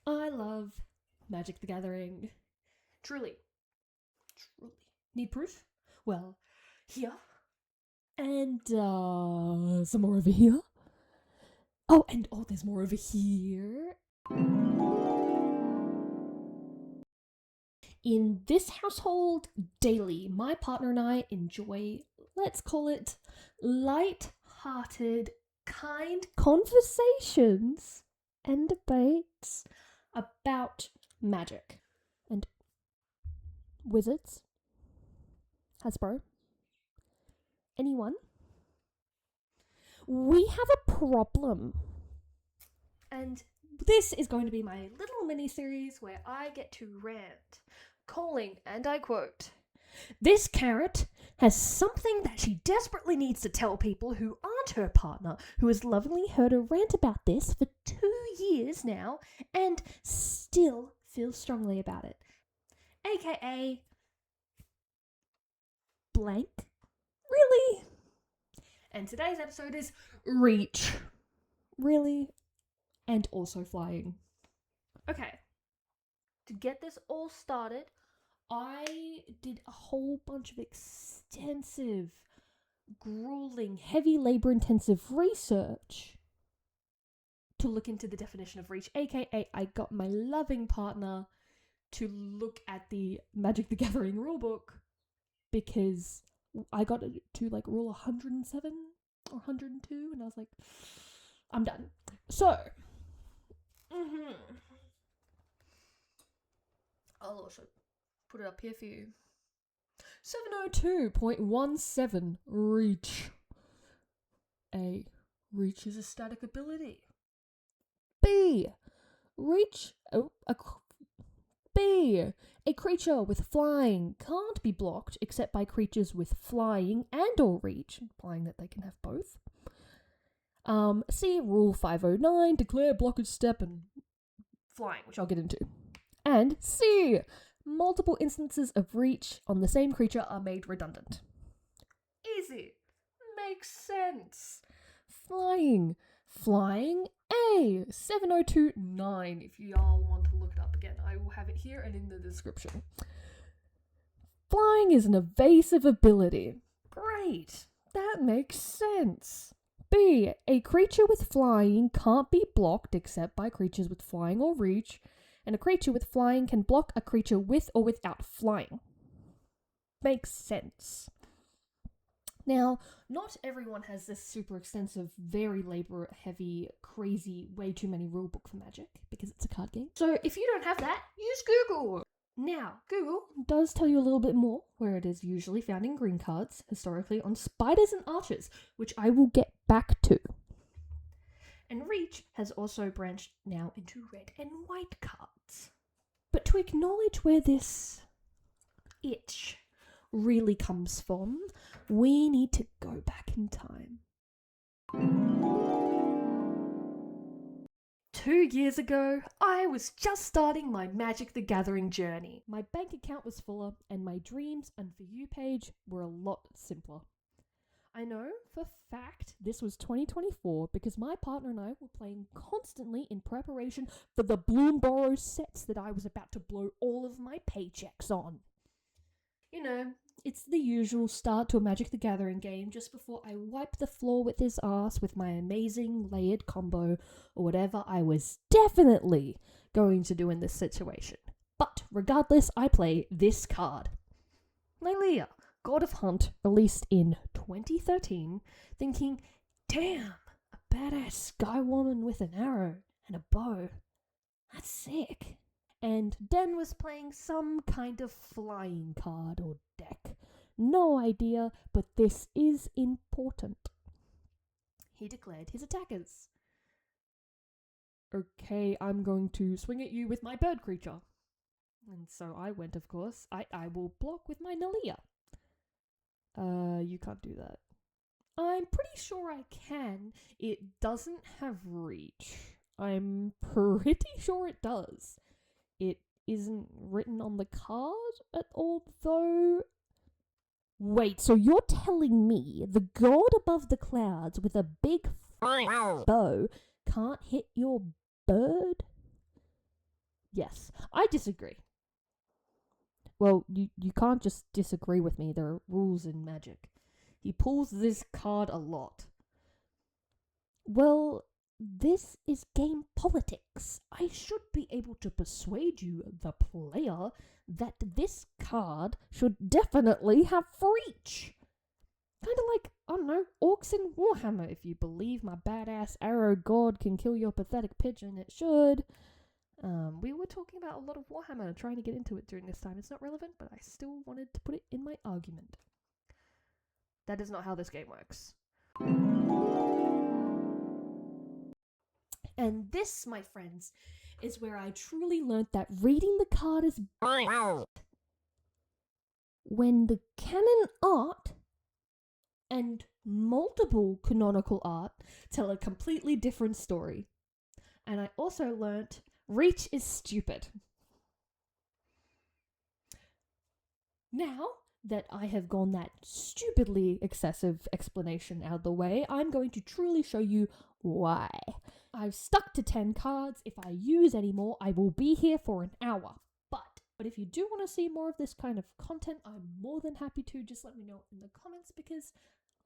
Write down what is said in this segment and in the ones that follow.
I love Magic the Gathering. Truly. Need proof? Well, here. And some more over here. Oh, and there's more over here. In this household, daily, my partner and I enjoy, let's call it, light-hearted, kind conversations and debates about magic and wizards, Hasbro, anyone. We have a problem. And this is going to be my little mini-series where I get to rant, calling, and I quote, "This carrot has something that she desperately needs to tell people who aren't her partner, who has lovingly heard her rant about this for 2 years now and still feels strongly about it. AKA blank. Really?" And today's episode is Reach. Really? And also flying. Okay. To get this all started, I did a whole bunch of extensive, grueling, heavy labor-intensive research to look into the definition of reach, aka I got my loving partner to look at the Magic the Gathering rulebook because I got it to like rule 107 or 102 and I was like, I'm done. So, I'll also put it up here for you. 702.17 reach. A. Reach is a static ability. B. B. A creature with flying can't be blocked except by creatures with flying and or reach, implying that they can have both. C. Rule 509, declare blockage step and flying, which I'll get into. And C. Multiple instances of reach on the same creature are made redundant. Easy. Makes sense. Flying. A. 7029. If y'all want to look it up again, I will have it here and in the description. Flying is an evasive ability. Great. That makes sense. B. A creature with flying can't be blocked except by creatures with flying or reach, and a creature with flying can block a creature with or without flying. Makes sense. Now, not everyone has this super extensive, very labor-heavy, crazy, way too many rulebook for Magic, because it's a card game. So if you don't have that, use Google! Now, Google does tell you a little bit more, where it is usually found in green cards, historically on spiders and archers, which I will get back to. And Reach has also branched now into red and white cards. But to acknowledge where this itch really comes from, we need to go back in time. 2 years ago, I was just starting my Magic the Gathering journey. My bank account was fuller, and my dreams and For You page were a lot simpler. I know for fact this was 2024 because my partner and I were playing constantly in preparation for the Bloomborrow sets that I was about to blow all of my paychecks on. You know, it's the usual start to a Magic the Gathering game just before I wipe the floor with his ass with my amazing layered combo or whatever I was definitely going to do in this situation. But regardless, I play this card. Nylea, God of Hunt, released in 2013, thinking, damn, a badass sky woman with an arrow and a bow. That's sick. And Den was playing some kind of flying card or deck. No idea, but this is important. He declared his attackers. Okay, I'm going to swing at you with my bird creature. And so I went, of course. I will block with my Nylea. You can't do that. I'm pretty sure I can. It doesn't have reach. I'm pretty sure it does. It isn't written on the card at all, though. Wait, so you're telling me the god above the clouds with a big bow can't hit your bird? Yes, I disagree. Well, you can't just disagree with me. There are rules in Magic. He pulls this card a lot. Well, this is game politics. I should be able to persuade you, the player, that this card should definitely have reach. Kind of like, I don't know, orcs in Warhammer. If you believe my badass arrow god can kill your pathetic pigeon, it should. We were talking about a lot of Warhammer, trying to get into it during this time. It's not relevant, but I still wanted to put it in my argument. That is not how this game works. And this, my friends, is where I truly learnt that reading the card is when the canon art and multiple canonical art tell a completely different story. And I also learnt reach is stupid. Now that I have gone that stupidly excessive explanation out of the way, I'm going to truly show you why. I've stuck to 10 cards. If I use any more, I will be here for an hour. But if you do want to see more of this kind of content, I'm more than happy to. Just let me know in the comments, because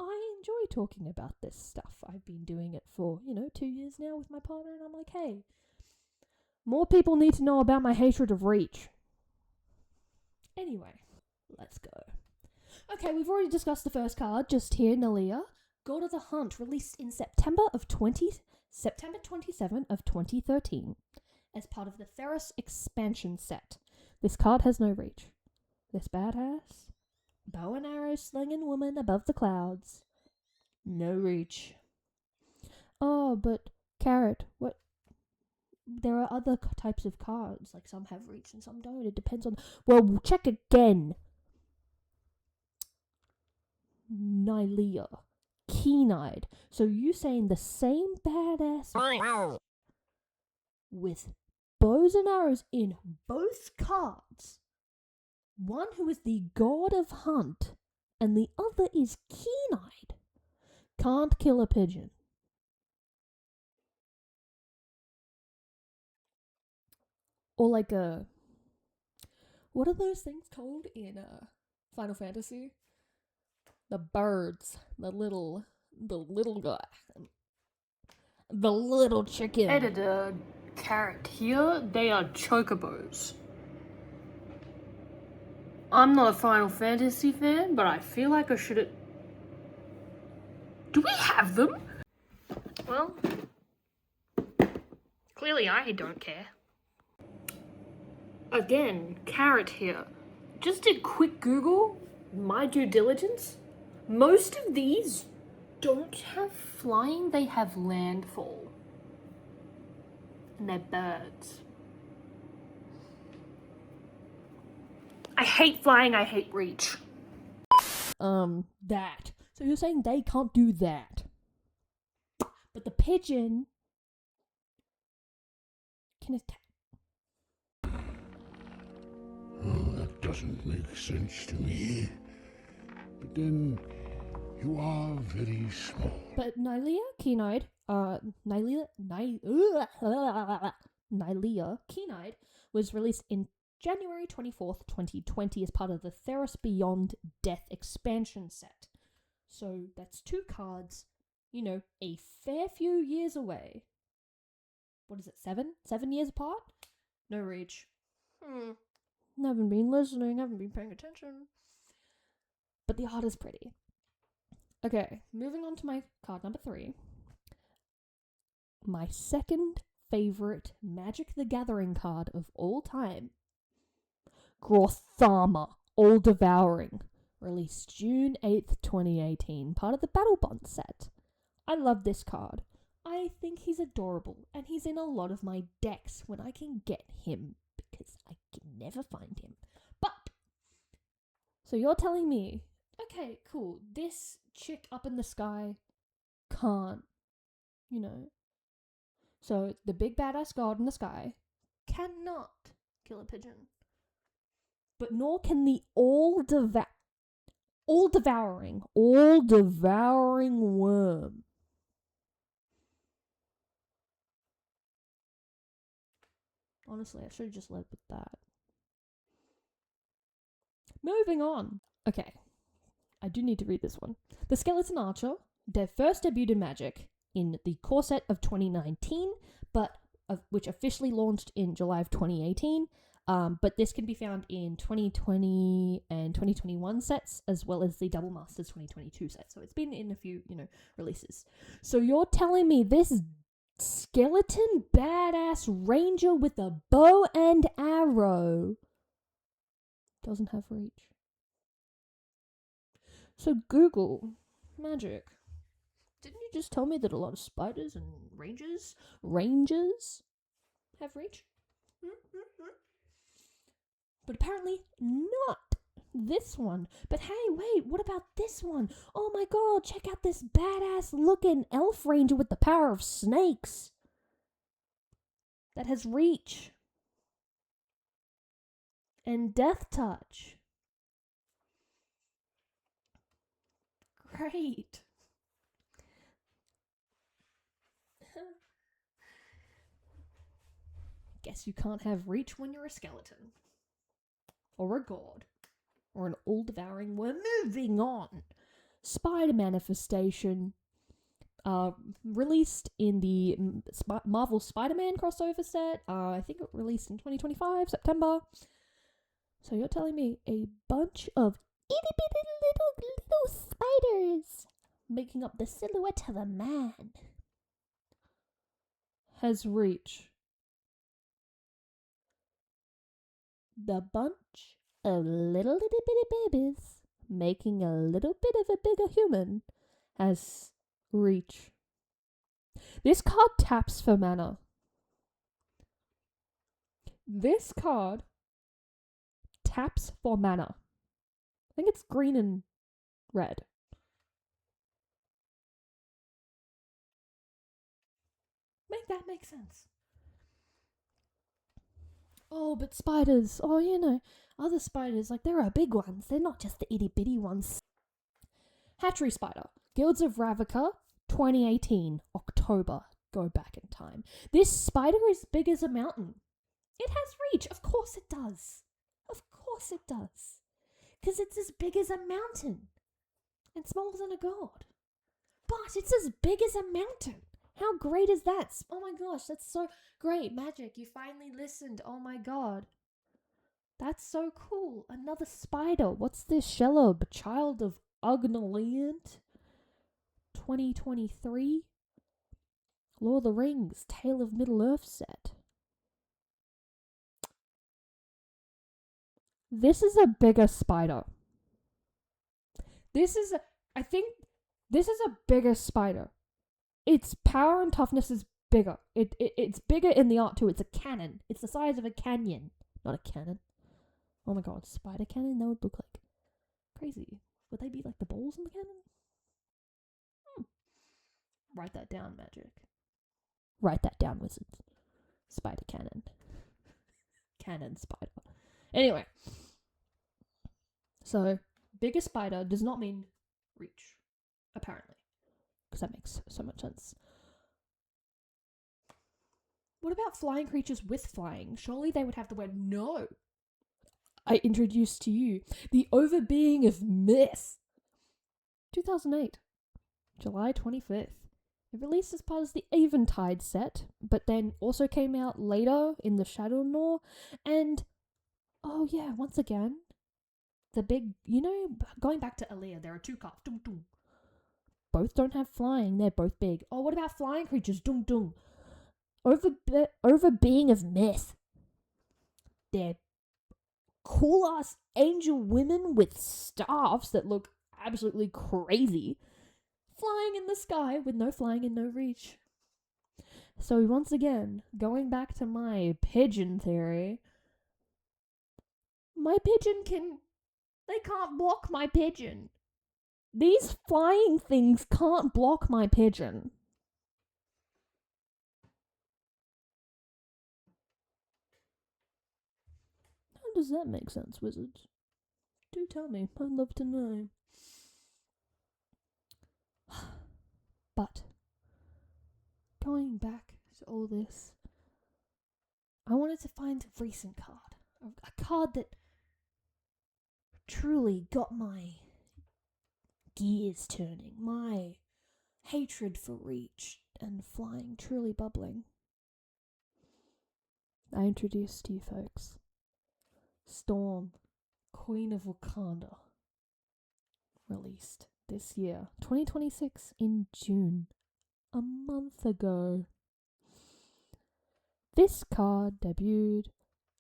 I enjoy talking about this stuff. I've been doing it for, 2 years now with my partner, and I'm like, hey, more people need to know about my hatred of reach. Anyway, let's go. Okay, we've already discussed the first card just here, Nalia. God of the Hunt, released in September 27 of 2013 as part of the Theros expansion set. This card has no reach. This badass, bow and arrow slinging woman above the clouds. No reach. Oh, but Carrot, what? There are other types of cards, like some have reach and some don't. It depends on... Well, check again. Nylea. Keen-eyed. So you saying the same badass with bows and arrows in both cards. One who is the god of hunt, and the other is keen-eyed. Can't kill a pigeon. Or like a... What are those things called in Final Fantasy? The birds. The little guy. The little chicken. Editor Carrot here, they are chocobos. I'm not a Final Fantasy fan, but I feel like I should... Do we have them? Well, clearly I don't care. Again, Carrot here. Just did quick Google, my due diligence. Most of these don't have flying, they have landfall. And they're birds. I hate flying, I hate reach. That. So you're saying they can't do that. But the pigeon can attack. Oh, that doesn't make sense to me. But then, you are very small. But Nylea Keen-eyed, Nylea Keen-eyed was released in January 24th, 2020 as part of the Theros Beyond Death expansion set. So that's 2 cards, a fair few years away. What is it, 7? 7 years apart? No reach. Haven't been listening, haven't been paying attention. But the art is pretty. Okay, moving on to my card number 3. My second favorite Magic the Gathering card of all time. Grothama, All Devouring. Released June 8th, 2018, part of the Battle Bond set. I love this card. I think he's adorable, and he's in a lot of my decks when I can get him, because I can never find him. But, so you're telling me, okay, cool, this chick up in the sky can't, So the big badass god in the sky cannot kill a pigeon. But nor can the all-devouring worm. Honestly, I should have just led with that. Moving on. Okay, I do need to read this one. The Skeleton Archer, their first debuted in Magic in the core set of 2019, but which officially launched in July of 2018. But this can be found in 2020 and 2021 sets, as well as the Double Masters 2022 set. So it's been in a few, releases. So you're telling me this skeleton badass ranger with a bow and arrow doesn't have reach? So Google Magic, didn't you just tell me that a lot of spiders and rangers have reach? But apparently not this one. But hey, wait, what about this one? Oh my god, check out this badass looking elf ranger with the power of snakes that has reach and death touch. Great. Guess you can't have reach when you're a skeleton. Or a god. Or an all-devouring worm. Moving on. Spider Manifestation. Released in the Marvel Spider-Man crossover set. I think it released in 2025, September. So you're telling me a bunch of itty-bitty little spiders making up the silhouette of a man has reach. The bunch of little itty bitty babies making a little bit of a bigger human has reach. This card taps for mana. This card taps for mana. I think it's green and red. Make that make sense. Oh, but spiders. Oh, other spiders, like there are big ones. They're not just the itty bitty ones. Hatchery Spider. Guilds of Ravnica, 2018, October. Go back in time. This spider is big as a mountain. It has reach. Of course it does. Of course it does. Because it's as big as a mountain. And smaller than a god. But it's as big as a mountain. How great is that? Oh my gosh, that's so great. Magic, you finally listened. Oh my god. That's so cool. Another spider. What's this? Shelob, Child of Ugnaliant, 2023. Lord of the Rings, Tale of Middle-earth set. This is a bigger spider. I think this is a bigger spider. Its power and toughness is bigger. It's bigger in the art too. It's a cannon. It's the size of a canyon. Not a cannon. Oh my god, spider cannon? That would look like crazy. Would they be like the balls in the cannon? Write that down, Magic. Write that down, wizards. Spider cannon. Cannon spider. Anyway. So, bigger spider does not mean reach. Apparently. Because that makes so much sense. What about flying creatures with flying? Surely they would have the word no. I introduced to you the Overbeing of Myth. 2008. July 25th. It released as part of the Eventide set, but then also came out later in the Shadow Lore. And, oh yeah, once again, the big, going back to Aaliyah, there are two cards. Dum dum. Both don't have flying, they're both big. Oh, what about flying creatures? Dum dum. Overbeing of Myth. They're cool-ass angel women with staffs that look absolutely crazy. Flying in the sky with no flying and no reach. So once again, going back to my pigeon theory, they can't block my pigeon. These flying things can't block my pigeon. How does that make sense, wizards? Do tell me, I'd love to know. But, going back to all this, I wanted to find a recent card. A card that truly got my gears turning, my hatred for reach and flying truly bubbling. I introduced to you folks Storm, Queen of Wakanda, released this year, 2026, in June, a month ago. This card debuted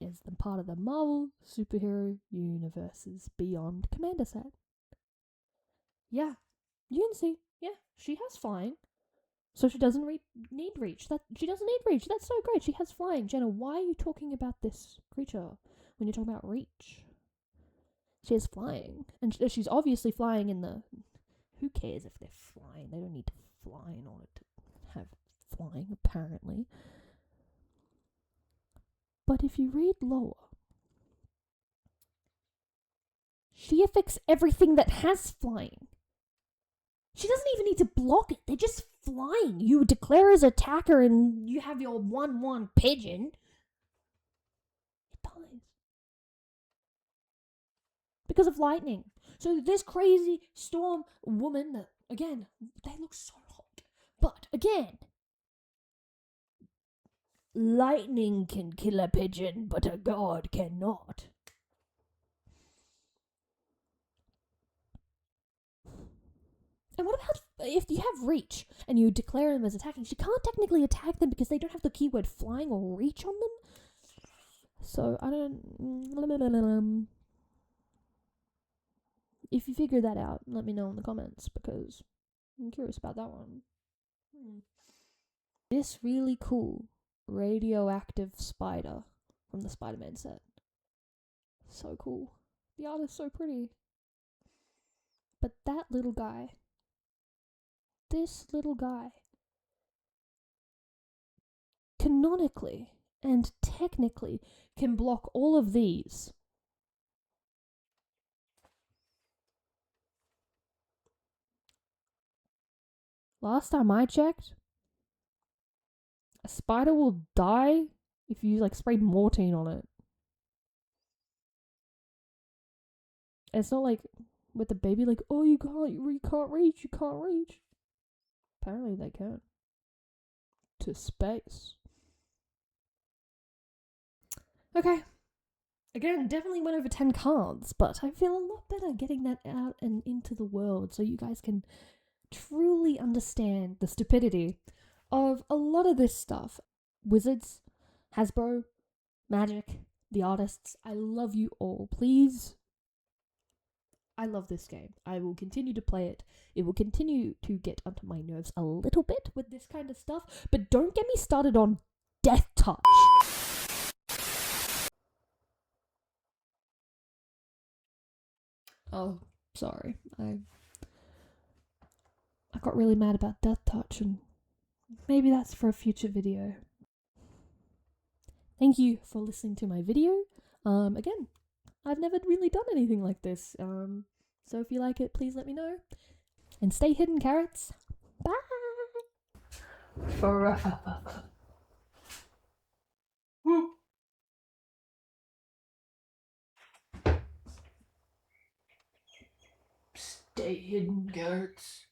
as the part of the Marvel Superhero Universe's Beyond Commander set. Yeah, you can see, yeah, she has flying. So she doesn't need reach. She doesn't need reach. That's so great. She has flying. Jenna, why are you talking about this creature when you're talking about reach? She has flying. And she's obviously flying in the... Who cares if they're flying? They don't need to fly in order to have flying, apparently. But if you read lower, she affects everything that has flying. She doesn't even need to block it. They're just flying. You declare as attacker and you have your 1/1 pigeon. It dies. Because of lightning. So this crazy storm woman that, again, they look so hot. But, again, lightning can kill a pigeon, but a god cannot. And what about if you have reach and you declare them as attacking? She can't technically attack them because they don't have the keyword flying or reach on them. So, I don't... If you figure that out, let me know in the comments because I'm curious about that one. This really cool radioactive spider from the Spider-Man set. So cool. The art is so pretty. But that little guy... This little guy, canonically and technically can block all of these. Last time I checked, a spider will die if you spray Mortine on it. And it's not like with the baby, oh, you can't reach. Apparently they can. To space. Okay. Again, definitely went over 10 cards, but I feel a lot better getting that out and into the world so you guys can truly understand the stupidity of a lot of this stuff. Wizards, Hasbro, Magic, the artists, I love you all. Please. I love this game. I will continue to play it. It will continue to get under my nerves a little bit with this kind of stuff, but don't get me started on Death Touch. Oh, sorry. I got really mad about Death Touch, and maybe that's for a future video. Thank you for listening to my video. Again, I've never really done anything like this. So if you like it, please let me know. And stay hidden, carrots. Bye! Forever. Stay hidden, carrots.